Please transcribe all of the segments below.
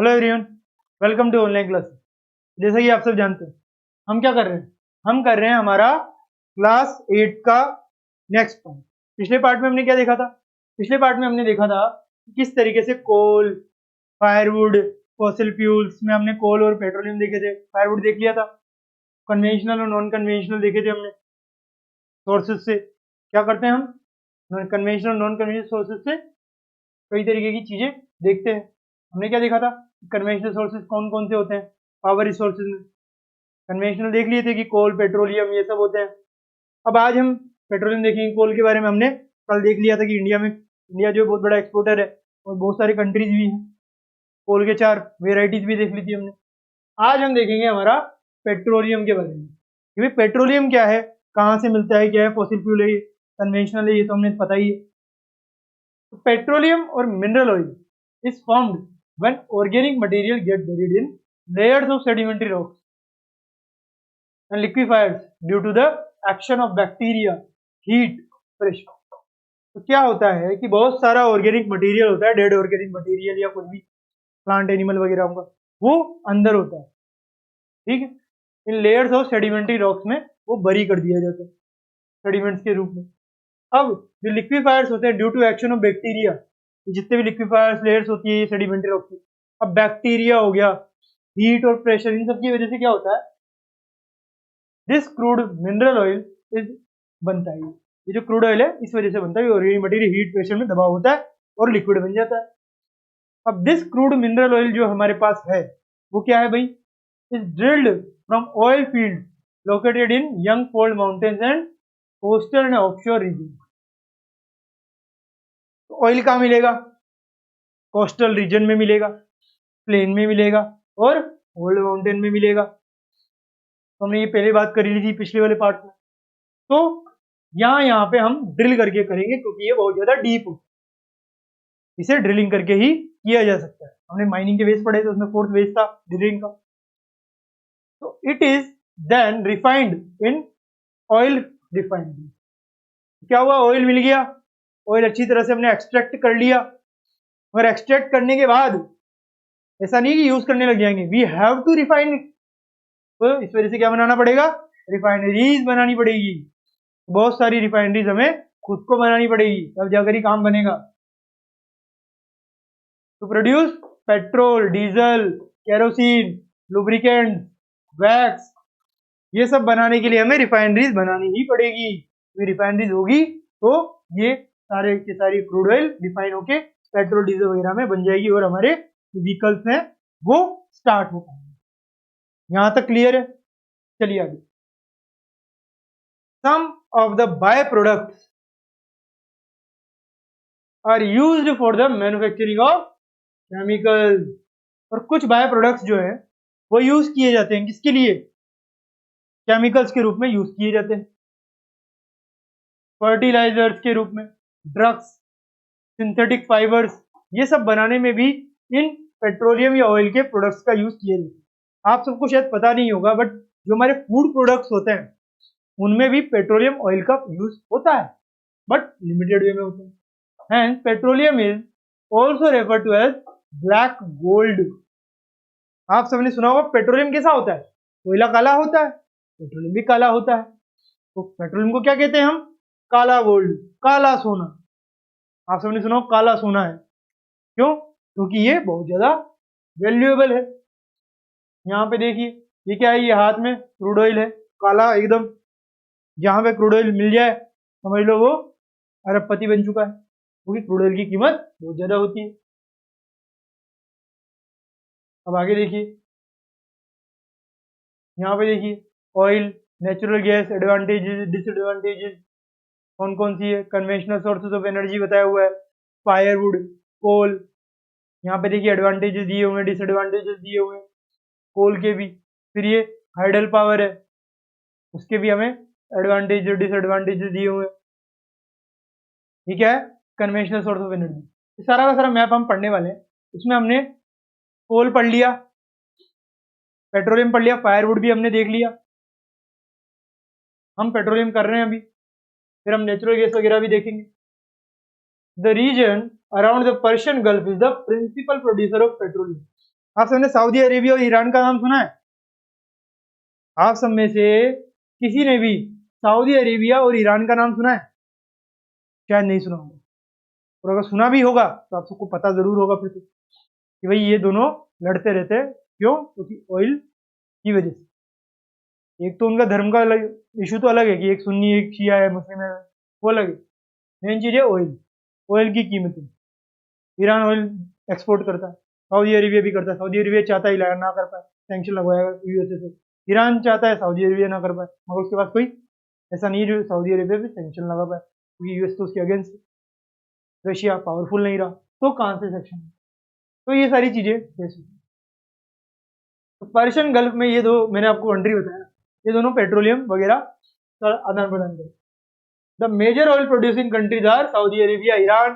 Hello everyone, welcome to online class. जैसा कि आप सब जानते हैं, हम क्या कर रहे हैं? हम कर रहे हैं हमारा क्लास 8 का नेक्स्ट पार्ट। पिछले पार्ट में हमने क्या देखा था? पिछले पार्ट में हमने देखा था कि किस तरीके से कोल, फायरवुड, फॉसिल फ्यूल्स में हमने कोल और पेट्रोलियम देखे थे। फायरवुड देख लिया था, कन्वेंशनल और नॉन कन्वेंशनल देखे थे हमने। सोर्सेज से क्या करते हैं हम? कन्वेंशनल नॉन कन्वेंशनल सोर्सेज से कई तरीके की चीजें देखते हैं। हमने क्या देखा था? कन्वेंशनल सोर्सेज कौन कौन से होते हैं पावर रिसोर्सेज में? कन्वेंशनल देख लिए थे कि कोल, पेट्रोलियम, ये सब होते हैं। अब आज हम पेट्रोलियम देखेंगे। कोल के बारे में हमने कल देख लिया था कि इंडिया जो बहुत बड़ा एक्सपोर्टर है और बहुत सारे कंट्रीज भी हैं। कोल के 4 वेराइटीज भी देख ली थी हमने। आज हम देखेंगे हमारा पेट्रोलियम के बारे में कि भाई पेट्रोलियम क्या है, कहाँ से मिलता है, क्या है, फॉसिल फ्यूल है, कन्वेंशनल है, ये तो हमने पता ही है। Petroleum or mineral oil is formed when organic material get buried in layers of sedimentary rocks and liquefies due to the action of bacteria, heat, pressure. तो क्या होता है कि बहुत सारा ऑर्गेनिक मटेरियल होता है, डेड ऑर्गेनिक मटेरियल या कुछ भी प्लांट एनिमल वगैरह होगा, वो अंदर होता है, ठीक है। इन लेयर्स ऑफ सेडिमेंट्री रॉक्स में वो बरी कर दिया जाता है सेडिमेंट्स के रूप में। अब जो लिक्विफायर्स होते हैं due to action of bacteria, जितने भी लिक्विफायर्स लेयर्स होती है सेडिमेंट्री रॉक की, अब बैक्टीरिया हो गया, हीट और प्रेशर, इन सब की वजह से क्या होता है, this crude mineral oil is बनता है। ये जो क्रूड ऑयल है इस वजह से बनता है, ऑर्गेनिक मटेरियल हीट प्रेशर में दबाव होता है और लिक्विड बन जाता है। अब दिस क्रूड मिनरल ऑयल जो हमारे पास है वो क्या है भाई? Is drilled from oil field located in young fold mountains and coastal and offshore region. Oil कहाँ मिलेगा? कोस्टल रीजन में मिलेगा, प्लेन में मिलेगा और ओल्ड माउंटेन में मिलेगा। तो हमने ये पहले बात कर ली थी पिछले वाले पार्ट में। तो यहाँ पे हम ड्रिल करके करेंगे क्योंकि ये बहुत ज्यादा डीप हो, इसे ड्रिलिंग करके ही किया जा सकता है। हमने माइनिंग के वेज पढ़े थे, उसमें फोर्थ वेज था ड्रिलिंग का। तो it is then refined in oil refinery. क्या हुआ? ऑयल मिल गया, ऑयल अच्छी तरह से हमने एक्सट्रैक्ट कर लिया, और एक्सट्रैक्ट करने के बाद ऐसा नहीं कि यूज करने लग जाएंगे, we have to refine it. तो इस वजह से क्या बनाना पड़ेगा? रिफाइनरीज बनानी पड़ेगी। बहुत सारी रिफाइनरीज हमें खुद को बनानी पड़ेगी, तब जाकर ही काम बनेगा। To produce petrol, diesel, kerosene, lubricant, wax, ये सब बनाने के लिए हमें रिफाइनरीज बनानी ही पड़ेगी। रिफाइनरीज होगी तो ये सारे के सारे क्रूड ऑयल रिफाइन होके पेट्रोल, डीजल वगैरह में बन जाएगी और हमारे व्हीकल्स हैं वो स्टार्ट हो पाएंगे। यहां तक क्लियर है? चलिए आगे। Some of the by products are used for the manufacturing of chemicals. और कुछ बाय प्रोडक्ट्स जो है वो यूज किए जाते हैं, किसके लिए? केमिकल्स के रूप में यूज किए जाते हैं, फर्टिलाइजर्स के रूप में, ड्रग्स, सिंथेटिक फाइबर्स, ये सब बनाने में भी इन पेट्रोलियम या ऑयल के प्रोडक्ट्स का यूज किया जाता है। आप सबको शायद पता नहीं होगा, बट जो हमारे फूड प्रोडक्ट्स होते हैं उनमें भी पेट्रोलियम ऑयल का यूज होता है, बट लिमिटेड वे में होता है। Hence, petroleum is also referred to as black gold. आप सबने सुना होगा पेट्रोलियम कैसा होता है? कोयला काला होता है, पेट्रोलियम भी काला होता है। तो पेट्रोलियम को क्या कहते हैं हम? काला गोल्ड, काला सोना। आप सबने सुना हो काला सोना है, क्यों? क्योंकि ये बहुत ज्यादा वैल्यूएबल है। यहाँ पे देखिए, ये क्या है? ये हाथ में क्रूड ऑयल है, काला एकदम। जहां पे क्रूड ऑयल मिल जाए समझ लो वो अरबपति बन चुका है, क्योंकि क्रूड ऑयल की कीमत बहुत ज्यादा होती है। अब आगे देखिए, यहाँ पे देखिए oil, natural gas, advantages, disadvantages कौन कौन सी है। कन्वेंशनल सोर्सेज ऑफ एनर्जी बताया हुआ है, फायरवुड, कोल। यहाँ पे देखिए एडवांटेजेस दिए हुए हैं, डिसएडवांटेजेस दिए हुए हैं कोल के भी। फिर ये हाइडल पावर है, उसके भी हमें एडवांटेज और डिसएडवांटेजेस दिए हुए हैं। ये क्या है? Conventional source of energy. सारा का सारा मैप हम पढ़ने वाले हैं। इसमें हमने कोल पढ़ लिया, पेट्रोलियम पढ़ लिया, फायरवुड भी हमने देख लिया। हम पेट्रोलियम कर रहे हैं अभी, फिर हम नेचुरल गैस वगैरह भी देखेंगे। The region around the Persian Gulf is the principal producer of petroleum. आप सबने सऊदी अरेबिया और ईरान का नाम सुना है? आप सब में से किसी ने भी सऊदी अरेबिया और ईरान का नाम सुना है? शायद नहीं सुना होगा, और अगर सुना भी होगा तो आप सबको पता जरूर होगा फिर से कि भाई ये दोनों लड़ते रहते हैं। क्यों? क्योंकि ऑयल की वजह से। एक तो उनका धर्म का अलग इशू तो अलग है कि एक सुन्नी एक शिया है मुस्लिम है, वो अलग है। मेन चीज है ऑयल, ऑयल की कीमतें। ईरान ऑयल एक्सपोर्ट करता है, सऊदी अरेबिया भी करता है। सऊदी अरेबिया चाहता है ईरान ना कर पाए, सैंक्शन लगवाएगा यूएसए से। ईरान चाहता है सऊदी अरेबिया ना कर पाए, मगर उसके पास कोई ऐसा नहीं है जो सऊदी अरेबिया पे सैंक्शन लगा पाए, क्योंकि यूएस तो उसके अगेंस्ट है। रशिया पावरफुल नहीं रहा, तो कहाँ से सैंक्शन? तो ये सारी चीजें फेस होती हैं। तो पर्शियन गल्फ में ये दो मैंने आपको कंट्री बताया, ये दोनों पेट्रोलियम वगैरह का आदान प्रदान करते हैं। The major oil producing countries are Saudi Arabia, Iran,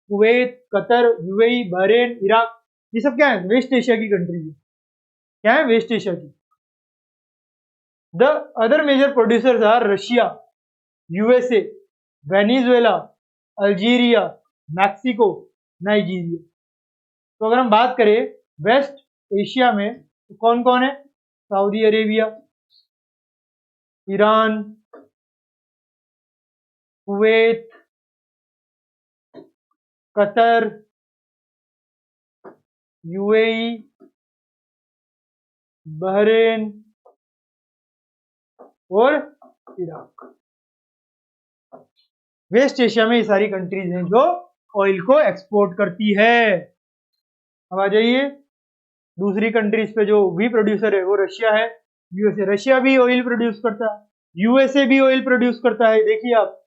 Kuwait, Qatar, UAE, Bahrain, Iraq. ये सब क्या है? वेस्ट एशिया की कंट्रीज है। क्या है? वेस्ट एशिया की। The other major producers are Russia, USA, Venezuela, Algeria, Mexico, Nigeria. तो अगर हम बात करें वेस्ट एशिया में तो कौन कौन है? Saudi Arabia, Iran, Kuwait, Qatar, UAE, Bahrain और इराक। वेस्ट एशिया में ये सारी कंट्रीज हैं जो ऑयल को एक्सपोर्ट करती है। अब आ जाइए दूसरी कंट्रीज पे। जो भी प्रोड्यूसर है वो रशिया है, यूएसए। रशिया भी ऑयल प्रोड्यूस करता है, यूएसए भी ऑयल प्रोड्यूस करता है, देखिए आप।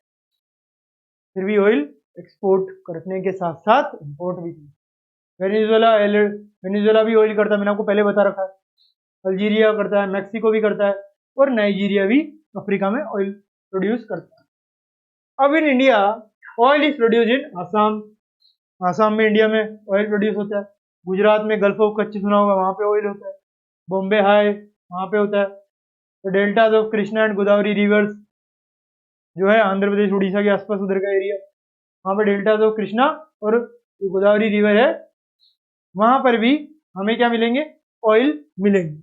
फिर भी ऑयल एक्सपोर्ट करने के साथ साथ इंपोर्ट भी करता है। वेनेजुएला भी ऑयल करता है, मैंने आपको पहले बता रखा है। अल्जीरिया करता है, मैक्सिको भी करता है, और नाइजीरिया भी अफ्रीका में ऑयल प्रोड्यूस करता है। अब in India oil is produce in Assam. Assam में इंडिया में ऑयल प्रोड्यूस होता है। गुजरात में गल्फ ऑफ कच्छ सुना होगा, वहां पे ऑयल होता है। बॉम्बे हाई वहां पे होता है। तो deltas of Krishna and Godavari reverse जो है आंध्र प्रदेश उड़ीसा के आसपास उधर का एरिया, वहां पे डेल्टाज ऑफ कृष्णा और गोदावरी रिवर है, वहां पर भी हमें क्या मिलेंगे? ऑयल मिलेंगे।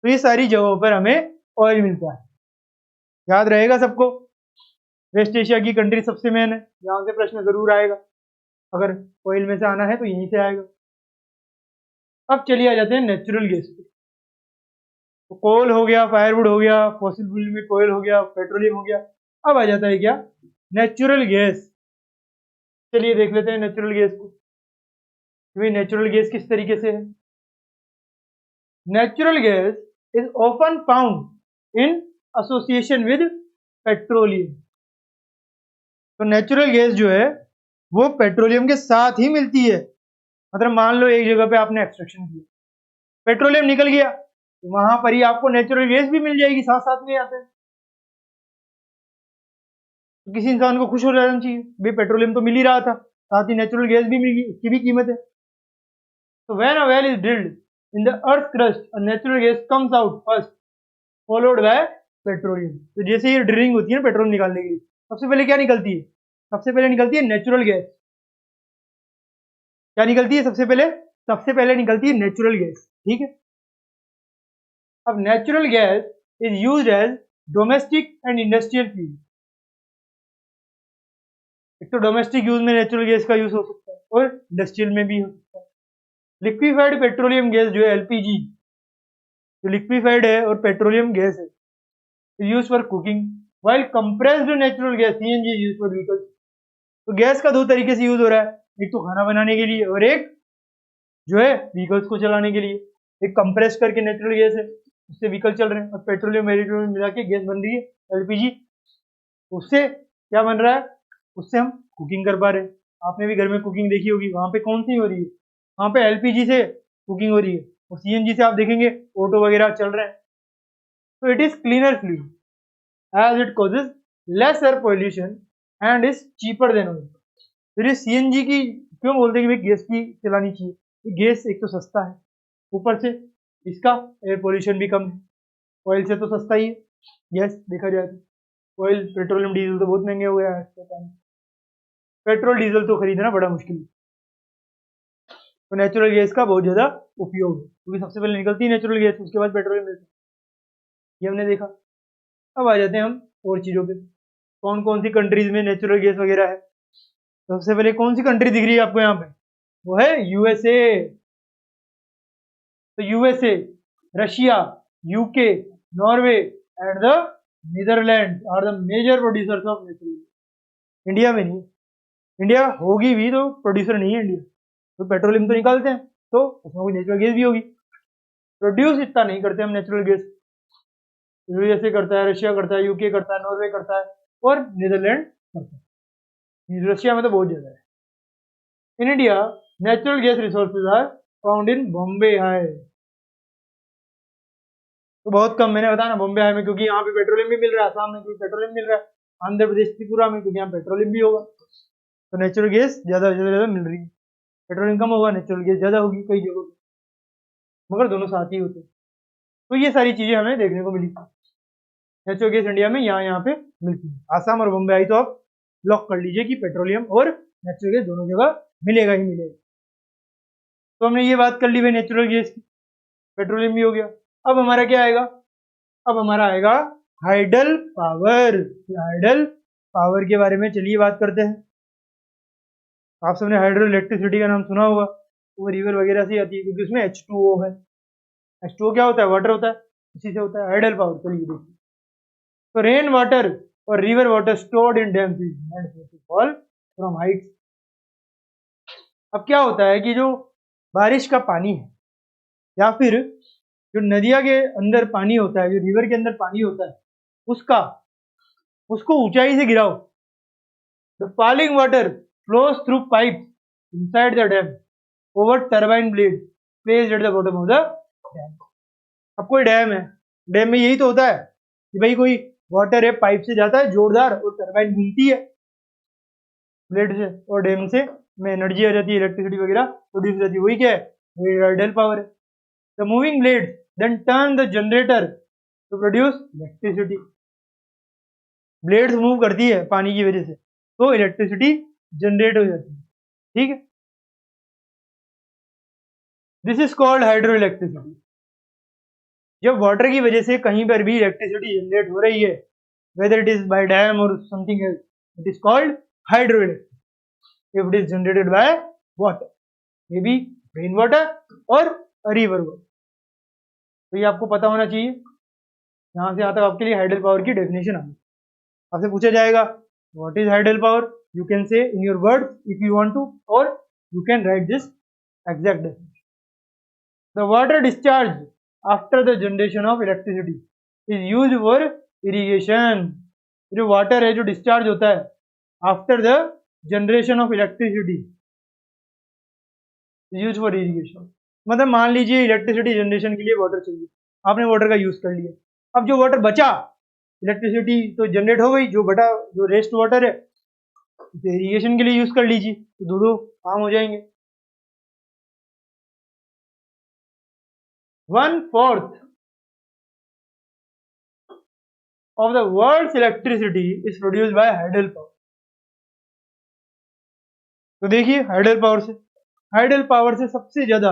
तो ये सारी जगहों पर हमें ऑयल मिलता है। याद रहेगा सबको, वेस्ट एशिया की कंट्री सबसे मेन है, यहाँ से प्रश्न जरूर आएगा। अगर ऑयल में से आना है तो यहीं से आएगा। अब चलिए आ जाते हैं नेचुरल गैस पे। तो कोल हो गया, फायरवुड हो गया, फॉसिल फ्यूल में कोयल हो गया, पेट्रोलियम हो गया। अब आ जाता है क्या? Natural gas. चलिए देख लेते हैं नेचुरल गैस को। भाई नेचुरल गैस किस तरीके से है? Natural gas is often found in association with petroleum. तो नेचुरल गैस जो है वो पेट्रोलियम के साथ ही मिलती है। मतलब मान लो एक जगह पे आपने एक्सट्रैक्शन किया, पेट्रोलियम निकल गया, तो वहां पर ही आपको नेचुरल गैस भी मिल जाएगी, साथ साथ में आते हैं। तो किसी इंसान को खुश हो जाना चाहिए, भाई पेट्रोलियम तो मिल ही रहा था, साथ ही नेचुरल गैस भी मिल गई, उसकी भी कीमत है। तो when a well is drilled in the earth crust, a natural gas comes out first followed by petroleum. तो जैसे ये ड्रिलिंग होती है ना पेट्रोल निकालने के लिए, सबसे पहले क्या निकलती है? सबसे पहले निकलती है नेचुरल गैस। क्या निकलती है सबसे पहले? सबसे पहले निकलती है नेचुरल गैस, ठीक है। अब natural gas is used as domestic and industrial fuel. एक तो डोमेस्टिक यूज में नेचुरल गैस का यूज हो सकता है और इंडस्ट्रियल में भी हो सकता है। लिक्विफाइड पेट्रोलियम गैस जो है एलपीजी, जो लिक्विफाइड है और पेट्रोलियम गैस है, use for cooking, while compressed natural gas CNG use for vehicles. तो गैस का दो तरीके से यूज हो रहा है, एक तो खाना बनाने के लिए और एक जो है व्हीकल्स को चलाने के लिए। एक कंप्रेस करके नेचुरल गैस है, उससे व्हीकल चल रहे हैं, और पेट्रोलियम वेरिएबल मिला के गैस बन रही है एलपीजी। उससे क्या बन रहा है? उससे हम कुकिंग कर पा रहे हैं। आपने भी घर में कुकिंग देखी होगी, वहां पे कौन सी हो रही है? वहां पे एलपीजी से कुकिंग हो रही है, और सीएनजी से आप देखेंगे ऑटो वगैरह चल रहे हैं। तो it is cleaner fuel as it causes less air pollution and is cheaper than oil. फिर ये सीएनजी की क्यों बोलते हैं कि भाई गैस की चलानी चाहिए? गैस एक तो सस्ता है, ऊपर से इसका एयर पोल्यूशन भी कम है। ऑयल से तो सस्ता ही है गैस देखा जाए तो। ऑयल पेट्रोलियम डीजल तो बहुत महंगे हो गया है, पेट्रोल डीजल तो खरीदना बड़ा मुश्किल है। तो नेचुरल गैस का बहुत ज्यादा उपयोग है, क्योंकि सबसे पहले निकलती है नेचुरल गैस, उसके बाद पेट्रोलियम मिलता है, ये हमने देखा। अब आ जाते हैं हम और चीजों पे, कौन कौन सी कंट्रीज में नेचुरल गैस वगैरह है। तो सबसे पहले कौन सी कंट्री दिख रही है आपको यहाँ पे, वो है यूएसए। तो USA, Russia, UK, Norway and the Netherland are the major producers of natural gas. India में नहीं, इंडिया होगी भी तो प्रोड्यूसर नहीं है इंडिया, तो पेट्रोलियम तो निकालते हैं तो उसमें कोई नेचुरल गैस भी होगी, प्रोड्यूस इतना नहीं करते हम नेचुरल गैस। यूएसए करता है, रशिया करता है, यूके करता है, नॉर्वे करता है और नीदरलैंड करता है। रशिया में तो बहुत ज्यादा है। In India natural gas resources are found in Bombay High. तो बहुत कम, मैंने बताया ना बॉम्बे हाई में, क्योंकि यहाँ पे पेट्रोलियम भी मिल रहा है, आसाम में क्योंकि पेट्रोलियम मिल रहा है, आंध्र प्रदेश त्रिपुरा में क्योंकि यहाँ पेट्रोलियम भी होगा, तो नेचुरल गैस ज्यादा से ज्यादा मिल रही है। पेट्रोलियम कम होगा, नेचुरल गैस ज्यादा होगी कई जगहों पे, मगर दोनों साथ ही होते हैं। तो ये सारी चीजें हमें देखने को मिली। नेचुरल गैस इंडिया में यहाँ पे मिलती है। आसाम और बॉम्बे आई तो आप लॉक कर लीजिए कि पेट्रोलियम और नेचुरल गैस दोनों जगह मिलेगा ही मिलेगा। तो हमने ये बात कर ली भाई नेचुरल गैस की, पेट्रोलियम भी हो गया। अब हमारा क्या आएगा, अब हमारा आएगा हाइडल पावर। हाइडल पावर के बारे में चलिए बात करते हैं। आप सबने हाइड्रो इलेक्ट्रिसिटी का नाम सुना होगा, वो रिवर वगैरह से आती है क्योंकि उसमें H2O है। H2O क्या होता है, वाटर होता है, इसी से होता है हाइडल पावर। चलिए देखिए, तो रेन वाटर और river water stored in dams is meant to fall from heights. अब क्या होता है कि जो बारिश का पानी है या फिर जो नदिया के अंदर पानी होता है, जो रिवर के अंदर पानी होता है, उसको ऊंचाई से गिराओ। The falling water flows through pipe inside the dam over turbine blade placed at the bottom of the dam. अब कोई डैम है, डैम में यही तो होता है कि भाई कोई वाटर है, पाइप से जाता है जोरदार और टर्बाइन घूमती है ब्लेड से, और डैम से में एनर्जी आ जाती है, इलेक्ट्रिसिटी वगैरह प्रोड्यूस हो जाती है, वही क्या है, वही हाइडल पावर है। The moving blade then turn the generator to produce electricity. Blades move करती है पानी की वजह से, तो इलेक्ट्रिसिटी जनरेट हो जाती है, ठीक है। This is called hydro electricity. जब वाटर की वजह से कहीं पर भी इलेक्ट्रिसिटी जनरेट हो रही है, whether it is by dam or something else, it is called hydroelectricity if it is generated by water, maybe rain water or a river water। तो ये आपको पता होना चाहिए। यहाँ से यहाँ तक आपके लिए हाइडल पावर की डेफिनेशन आ गई। आपसे पूछा जाएगा what is hydel power, you can say in your words if you want to, और you can write this exact definition. The water discharge after the generation of electricity is used for irrigation. जो water है जो discharge होता है after the generation of electricity use for irrigation. मतलब मान लीजिए electricity generation के लिए वाटर चाहिए, आपने वाटर का यूज कर लिया, अब जो वाटर बचा, इलेक्ट्रिसिटी तो जनरेट हो गई, जो बटा जो रेस्ट वाटर है उसे इरिगेशन के लिए यूज कर लीजिए, तो दो काम हो जाएंगे। 1/4 of the world's electricity is produced by hydel power. तो देखिए हाइडल पावर से सबसे ज्यादा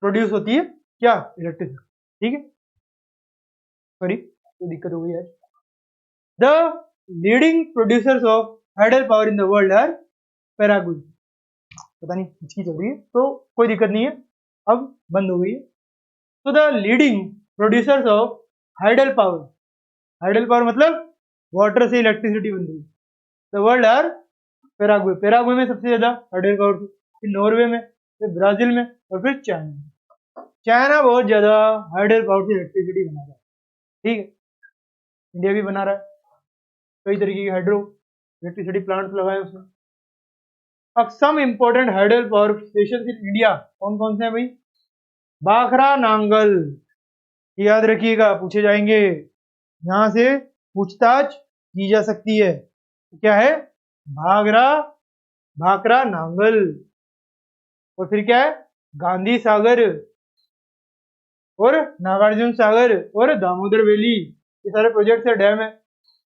प्रोड्यूस होती है क्या, इलेक्ट्रिसिटी, ठीक है। सॉरी कोई दिक्कत हो गई है। The leading producers of hydel power in the world are Paraguay. पता नहीं इसकी चल रही है तो कोई दिक्कत नहीं है, अब बंद हो गई है। तो the leading producers of hydel power मतलब वाटर से इलेक्ट्रिसिटी बन रही है, द वर्ल्ड आर पैरागुए। पैरागुए में सबसे ज्यादा हाइडल पावर, फिर नॉर्वे में, फिर ब्राजील में और फिर चाइना में। चाइना बहुत ज्यादा हाइडल पावर से इलेक्ट्रिसिटी बना रहा है, ठीक है। इंडिया भी बना रहा है, कई तरीके के हाइड्रो इलेक्ट्रिसिटी प्लांट लगाए उसमें। अब some important hydel power station in India कौन कौन से हैं भाई, भाखड़ा नांगल, याद रखिएगा पूछे जाएंगे, यहां से पूछताछ की जा सकती है। तो क्या है, भाखड़ा नांगल, और फिर क्या है, गांधी सागर और नागार्जुन सागर और दामोदर वैली, ये सारे प्रोजेक्ट है, डैम है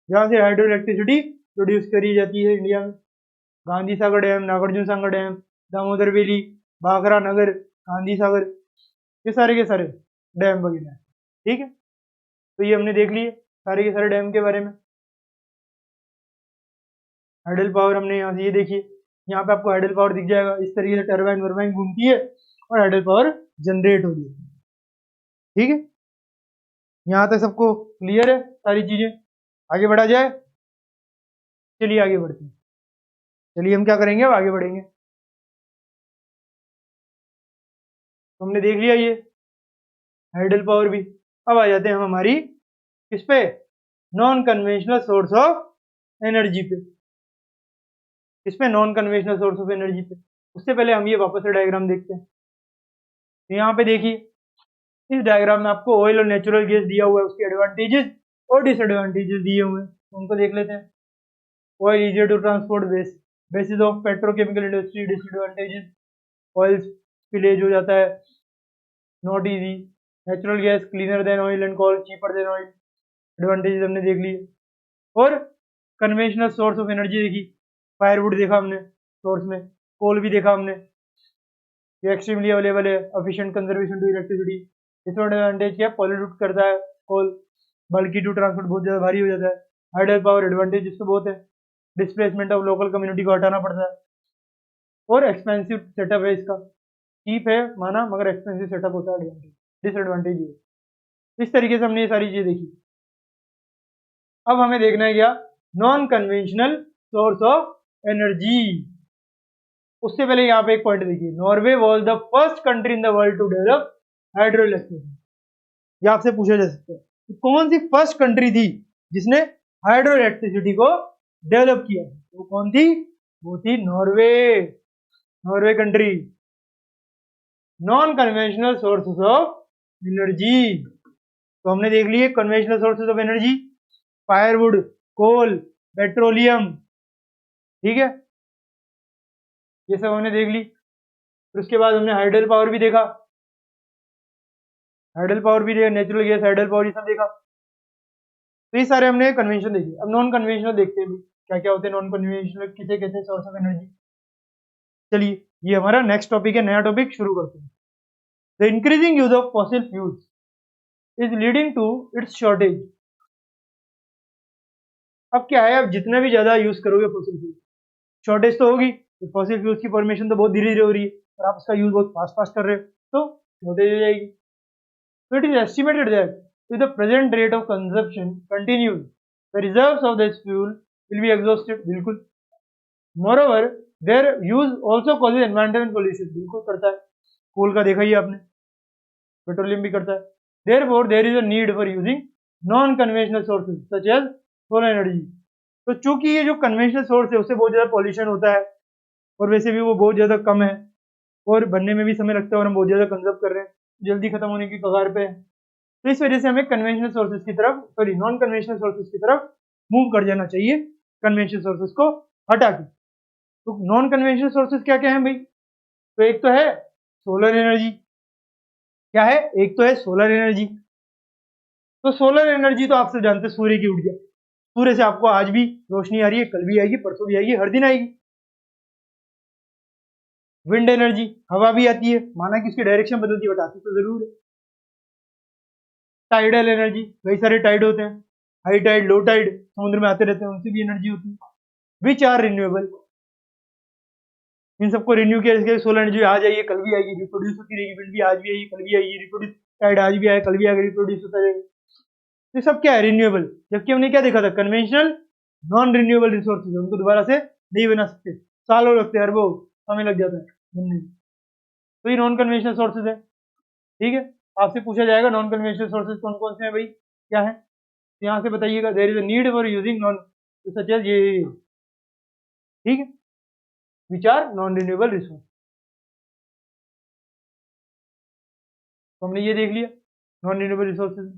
जहां से हाइड्रो इलेक्ट्रिसिटी प्रोड्यूस करी जाती है इंडिया में। Gandhi Sagar dam, Nagarjuna Sagar dam, Damodar valley, Bhakra नगर, गांधी सागर, ये सारे के सारे डैम वगैरह। ठीक है, तो ये हमने देख लिए सारे के सारे डैम के बारे में। हाइडल पावर हमने यहाँ से ये देखिए, यहाँ पे आपको हाइडल पावर दिख जाएगा, इस तरीके से टरबाइन वर्बाइन घूमती है और हाइडल पावर जनरेट होती है। ठीक है, यहाँ तक सबको क्लियर है सारी चीजें? आगे बढ़ा जाए, चलिए आगे बढ़ते हैं। चलिए हम क्या करेंगे, अब आगे बढ़ेंगे। तो हमने देख लिया ये हाइडल पावर भी। अब आ जाते हैं हम हमारी किस पे, non conventional source of energy पे। किस पे, non conventional source of energy पे। उससे पहले हम ये वापस से डायग्राम देखते हैं। तो यहाँ पे देखिए, इस डायग्राम में आपको ऑयल और नेचुरल गैस दिया हुआ है, उसके एडवांटेजेस और डिसएडवांटेजेस दिए हुए हैं, तो उनको देख लेते हैं। Oil easier to transport basis of petrochemical industry. Disadvantages, oil spillage हो जाता है, not easy. Natural gas cleaner than oil and coal, cheaper than oil. Advantages हमने देख लिए। और कन्वेंशनल सोर्स ऑफ एनर्जी देखी, फायरवुड देखा हमने सोर्स में, कोल भी देखा हमने, ये एक्सट्रीमली अवेलेबल है, efficient conservation to electricity. Disadvantage क्या, पॉल्यूट करता है कोल, बल्कि टू ट्रांसपोर्ट बहुत ज्यादा भारी हो जाता है। हाइडल पावर एडवांटेज इसको बहुत है, डिस्प्लेसमेंट ऑफ लोकल कम्युनिटी को हटाना पड़ता है, और एक्सपेंसिव सेटअप है इसका। चीप है माना, मगर एक्सपेंसिव सेटअप होता है, डिसएडवांटेज है। इस तरीके से हमने ये सारी चीजें देखी। अब हमें देखना है क्या, non conventional source of energy. उससे पहले यहाँ पे एक पॉइंट देखिए, Norway was the first country in the world to develop hydro electricity. ये आपसे पूछा जा सकता है कि कौन सी फर्स्ट कंट्री थी जिसने हाइड्रो इलेक्ट्रिसिटी को डेवलप किया, वो कौन थी, वो थी Norway. Norway country. Non conventional sources of energy, तो हमने देख लिए conventional sources of energy, firewood, coal, petroleum. ठीक है, ये सब हमने देख ली। फिर उसके बाद हमने हाइडल पावर भी देखा, नेचुरल गैस, हाइडल पावर, ये सब देखा। तो ये सारे हमने कन्वेंशन देखे। अब नॉन कन्वेंशनल देखते हैं क्या क्या होते हैं नॉन कन्वेंशनल, किसे कहते हैं सोर्स ऑफ एनर्जी। चलिए, ये हमारा नेक्स्ट टॉपिक है, नया टॉपिक शुरू करते हैं। The increasing use of fossil fuels is leading to its shortage. अब क्या है, अब जितना भी ज्यादा यूज करोगे फॉसिल फ्यूल, शॉर्टेज तो होगी। तो फॉसिल फ्यूल्स की फॉर्मेशन तो बहुत धीरे धीरे हो रही है, और आप उसका यूज बहुत फास्ट फास्ट कर रहे हो, तो शॉर्टेज हो जाएगी। So it is estimated that if the present rate of consumption continues, the reserves of this fuel will be exhausted. बिल्कुल। Moreover, their use also causes environmental pollution. बिल्कुल करता है, कोल का देखा ही आपने, पेट्रोलियम भी करता है। Therefore, there is a need for using non-conventional sources such as solar energy. तो चूंकि ये जो कन्वेंशनल सोर्स है उससे बहुत ज्यादा पॉल्यूशन होता है, और वैसे भी वो बहुत ज्यादा कम है, और बनने में भी समय लगता है, और हम बहुत ज्यादा कंजर्व कर रहे हैं, जल्दी खत्म होने की कगार पे है। तो इस वजह से हमें कन्वेंशनल सोर्सेज की तरफ, सॉरी नॉन कन्वेंशनल सोर्सेज की तरफ मूव कर जाना चाहिए, कन्वेंशनल सोर्सेज को हटा के। तो नॉन कन्वेंशनल सोर्सेज क्या क्या है भाई, तो एक तो है सोलर एनर्जी। क्या है, एक तो है सोलर एनर्जी। तो सोलर एनर्जी तो आप सब जानते हैं, सूर्य की ऊर्जा। सूर्य से आपको आज भी रोशनी आ रही है, कल भी आएगी, परसों भी आएगी, हर दिन आएगी। विंड एनर्जी, हवा भी आती है, माना कि उसकी डायरेक्शन बदलती है, बट आती तो जरूर है। टाइडल एनर्जी, कई सारे टाइड होते हैं, हाई टाइड, लो टाइड, समुद्र में आते रहते हैं, उनसे भी एनर्जी होती है। विच आर रिन्यूएबल, इन सबको रिन्यू किया। सोलर एनर्जी आज आई है, कल भी आएगी, रिप्रोड्यूस होती रहेगी। विंड भी आज भी आएगी, कल भी आएगी, रिप्रोड्यूस। टाइड आज भी आए, कल भी आएगा, रिप्रोड्यूस होता रहेगा। ये सब क्या है, रिन्यूएबल। जबकि हमने क्या देखा था, कन्वेंशनल नॉन रिन्यूएबल रिसोर्सेज, उनको दोबारा से नहीं बना सकते, सालों लगते हैं, अरबों समय लग जाता है बनने में। तो ये नॉन कन्वेंशनल सोर्सेज है। ठीक है, आपसे पूछा जाएगा नॉन कन्वेंशनल सोर्सेज कौन कौन से हैं भाई, क्या है, यहाँ से बताइएगा। There is a need for using non such as ये, ठीक है, which are non renewable resource. तो हमने ये देख लिया non renewable resources,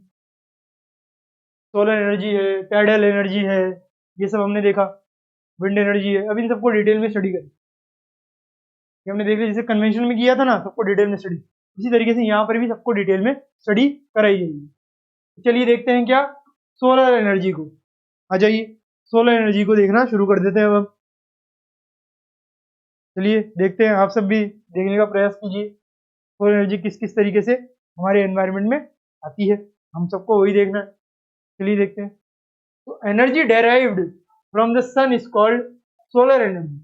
solar energy है, टाइडल एनर्जी है, ये सब हमने देखा, विंड एनर्जी है। अब इन सबको डिटेल में स्टडी करें। ये हमने देख लिया, जैसे कन्वेंशन में किया था ना, सबको डिटेल में स्टडी, इसी तरीके से यहाँ पर भी सबको डिटेल में स्टडी कराई जाएगी। चलिए देखते हैं क्या, सोलर एनर्जी को। आ जाइए, सोलर एनर्जी को देखना शुरू कर देते हैं अब। चलिए देखते हैं, आप सब भी देखने का प्रयास कीजिए सोलर एनर्जी किस किस तरीके से हमारे एनवायरनमेंट में आती है, हम सबको वही देखना है। चलिए देखते हैं। तो energy derived from the sun is called solar energy.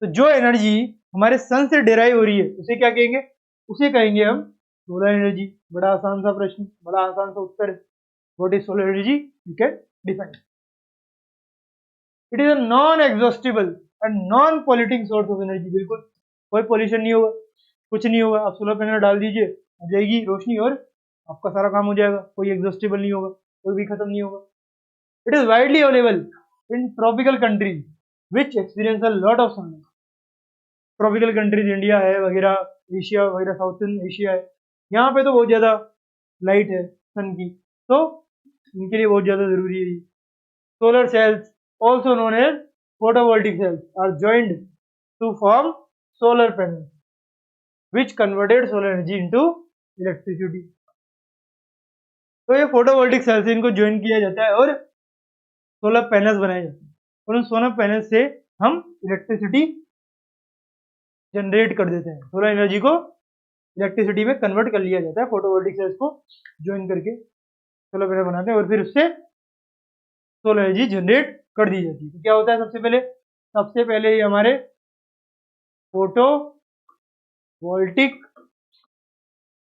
तो जो एनर्जी हमारे सन से डेराइव हो रही है उसे क्या कहेंगे? उसे कहेंगे हम सोलर एनर्जी। बड़ा आसान सा प्रश्न, बड़ा आसान सा उत्तर है। What is solar energy? You can define. It is a non exhaustible and non polluting source of energy. बिल्कुल कोई पॉल्यूशन नहीं होगा, कुछ नहीं होगा। आप सोलर पैनल डाल दीजिए, आ जाएगी रोशनी और आपका सारा काम हो जाएगा। कोई एग्जॉस्टिबल नहीं होगा, कोई भी खत्म नहीं होगा। It is widely available in tropical countries which experience a lot of sunlight. Tropical countries India है वगैरह, एशिया वगैरह, साउथ एशिया है, यहाँ पे तो बहुत ज़्यादा लाइट है सन की, तो इनके लिए बहुत ज़्यादा ज़रूरी है। Solar cells also known as photovoltaic cells are joined to form solar panels which converted solar energy into electricity। तो ये फोटोवोल्टिक सेल्स इनको ज्वाइन किया जाता है और सोलर पैनल्स बनाए जाते हैं और उन सोलर पैनल से हम इलेक्ट्रिसिटी जनरेट कर देते हैं। सोलर एनर्जी को इलेक्ट्रिसिटी में कन्वर्ट कर लिया जाता है फोटोवोल्टिक सेल्स को ज्वाइन करके सोलर पैनल बनाते हैं और फिर उससे सोलर एनर्जी जनरेट कर दी जाती है। तो क्या होता है? सबसे पहले ये हमारे फोटोवोल्टिक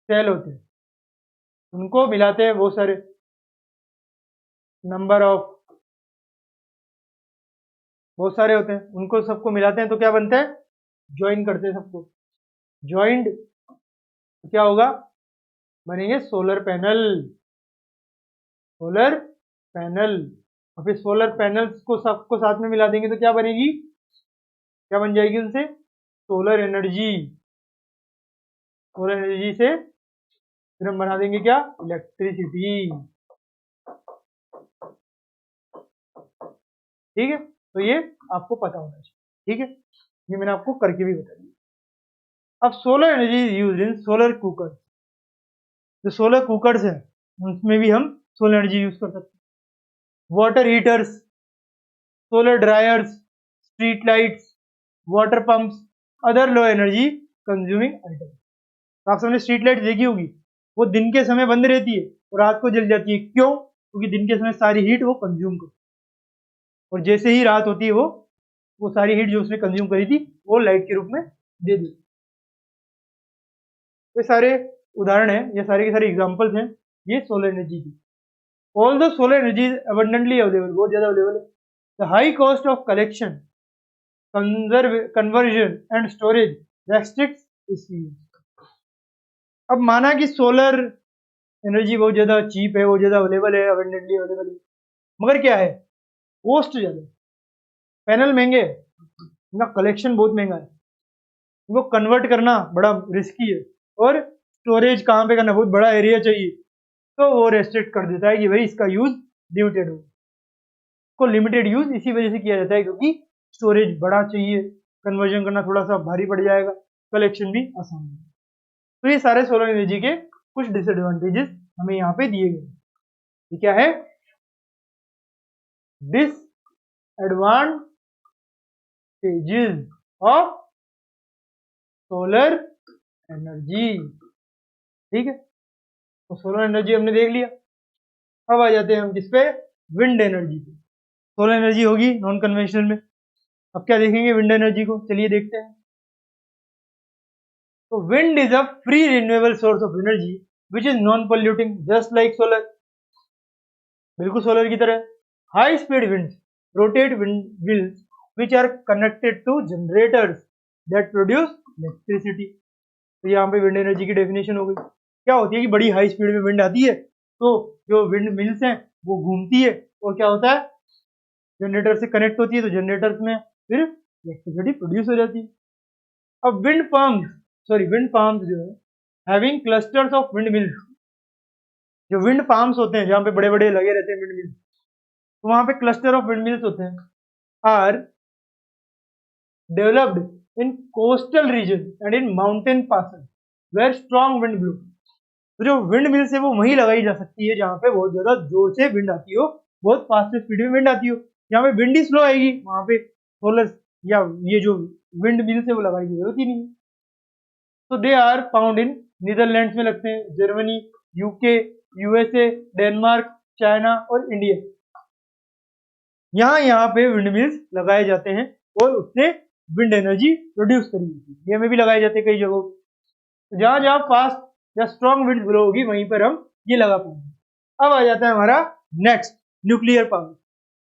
सेल होते हैं, उनको मिलाते हैं बहुत सारे बहुत सारे होते हैं, उनको सबको मिलाते हैं तो क्या बनता है? ज्वाइन करते हैं सबको। ज्वाइंड तो क्या होगा? बनेंगे सोलर पैनल। सोलर पैनल और फिर सोलर पैनल्स को सबको साथ में मिला देंगे तो क्या बनेगी? क्या बन जाएगी उनसे? Solar energy. सोलर एनर्जी से फिर हम बना देंगे क्या? इलेक्ट्रिसिटी। ठीक है, तो ये आपको पता होना चाहिए। ठीक है, ये मैंने आपको करके भी बता दिया। अब solar energy is used in solar cooker. जो सोलर कुकर्स है उसमें भी हम सोलर एनर्जी यूज कर सकते हैं। Water heaters, solar dryers, street lights, water pumps, other low energy consuming item. तो आप सबने स्ट्रीट लाइट देखी होगी, वो दिन के समय बंद रहती है और रात को जल जाती है। क्यों? क्योंकि दिन के समय सारी हीट वो कंज्यूम करती है और जैसे ही रात होती है वो सारी हीट जो उसने कंज्यूम करी थी वो लाइट के रूप में दे दी। ये सारे उदाहरण हैं, ये सारे के सारे एग्जांपल्स हैं ये सोलर एनर्जी की। All the solar energy is abundantly available, बहुत ज्यादा अवेलेबल है। The high cost of collection, conversion and storage restricts it's use. अब माना कि सोलर एनर्जी बहुत ज्यादा चीप है, बहुत ज्यादा अवेलेबल है, अबंडेंटली अवेलेबल है, मगर क्या है? कॉस्ट ज्यादा है। पैनल महंगे है, इनका कलेक्शन बहुत महंगा है, इनको कन्वर्ट करना बड़ा रिस्की है और स्टोरेज कहाँ पे करना, बहुत बड़ा एरिया चाहिए, तो वो रेस्ट्रिक्ट कर देता है कि भाई इसका यूज लिमिटेड हो। को लिमिटेड यूज इसी वजह से किया जाता है क्योंकि स्टोरेज बड़ा चाहिए, कन्वर्जन करना थोड़ा सा भारी पड़ जाएगा, कलेक्शन भी आसान है। तो ये सारे सोलर एनर्जी के कुछ डिसएडवांटेजेस हमें यहाँ पे दिए गए। ये क्या है? Disadvantages of solar energy. ठीक है, तो सोलर एनर्जी हमने देख लिया। अब आ जाते हैं हम किस पे? विंड एनर्जी पे। सोलर एनर्जी होगी नॉन कन्वेंशनल में, अब क्या देखेंगे? विंड एनर्जी को। चलिए देखते हैं। तो wind is a free renewable source of energy which is non polluting just like solar. बिल्कुल सोलर की तरह। High speed winds rotate wind wheels which are connected to generators that produce electricity. तो यहाँ पे विंड एनर्जी की definition हो गई। क्या होती है कि बड़ी हाई स्पीड में विंड आती है तो जो विंड मिल्स हैं वो घूमती है और क्या होता है? जनरेटर से कनेक्ट होती है, तो जनरेटर में फिर इलेक्ट्रिसिटी प्रोड्यूस हो जाती है। अब विंड फार्म्स जो है having clusters of wind mills. जो विंड फार्म्स होते हैं जहाँ पे बड़े बड़े लगे रहते हैं विंड मिल्स, तो वहां पे क्लस्टर ऑफ विंड मिल्स होते हैं, are developed in coastal region and in mountain passes where strong wind blow. तो जो विंड मिल्स है वो वहीं लगाई जा सकती है जहाँ पे बहुत ज्यादा जोर से विंड आती हो, बहुत फास्ट स्पीड में विंड आती हो। जहाँ पे विंड ही स्लो आएगी वहां पे सोलर या ये जो विंड मिल्स है वो लगाने की जरूरत ही नहीं है। तो they are found in Netherlands में लगते हैं, Germany, UK, USA, Denmark, China और इंडिया। यहाँ पे विंड मिल्स लगाए जाते हैं और उससे विंड एनर्जी प्रोड्यूस करी जाती है। इंडिया में भी लगाए जाते हैं कई जगहों पर। जहां जहां फास्ट या स्ट्रॉन्ग विंड ब्लो होगी वहीं पर हम ये लगा पाएंगे। अब आ जाता है हमारा next, nuclear power.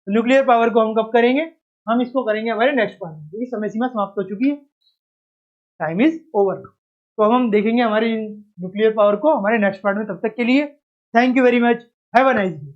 Nuclear power को हम कब करेंगे? हम इसको करेंगे हमारे नेक्स्ट पार्ट में, क्योंकि समय सीमा समाप्त हो चुकी है, टाइम इज ओवर। तो अब हम देखेंगे हमारी न्यूक्लियर पावर को हमारे नेक्स्ट पार्ट में। तब तक के लिए thank you very much, have a nice day.